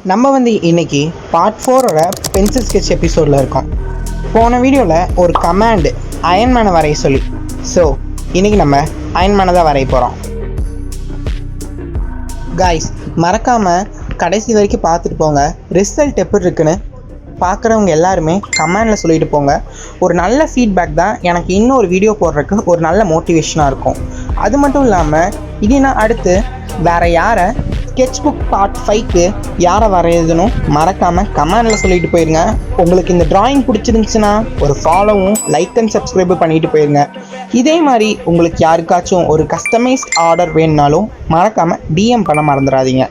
நம்ம இன்னைக்கு part 4ஓட pencil sketch எபிசோடில் இருக்கோம். போன வீடியோவில் ஒரு கமாண்டு அயன்மேனை வரைய சொல்லி. ஸோ இன்றைக்கி நம்ம அயன்மேனை தான் வரைய போகிறோம். காய்ஸ், மறக்காமல் கடைசி வரைக்கும் பார்த்துட்டு போங்க. ரிசல்ட் எப்படி இருக்குன்னு பார்க்குறவங்க எல்லாருமே கமெண்டில் சொல்லிட்டு போங்க. ஒரு நல்ல ஃபீட்பேக் தான் எனக்கு இன்னொரு வீடியோ போடுறதுக்கு ஒரு நல்ல மோட்டிவேஷனாக இருக்கும். அது மட்டும் இல்லாமல் இனி நான் அடுத்து வேறு யாரை ஸ்கெட்ச் புக் பார்ட் 5க்கு யாரை வரையுதுன்னு மறக்காமல் கமெண்டில் சொல்லிட்டு போயிருங்க. உங்களுக்கு இந்த ட்ராயிங் பிடிச்சிருந்துச்சுன்னா ஒரு ஃபாலோவும் லைக் அண்ட் சப்ஸ்கிரைபும் பண்ணிட்டு போயிருங்க. இதே மாதிரி உங்களுக்கு யாருக்காச்சும் ஒரு கஸ்டமைஸ்ட் ஆர்டர் வேணுனாலும் மறக்காமல் டிஎம் பண்ண மறந்துடாதீங்க.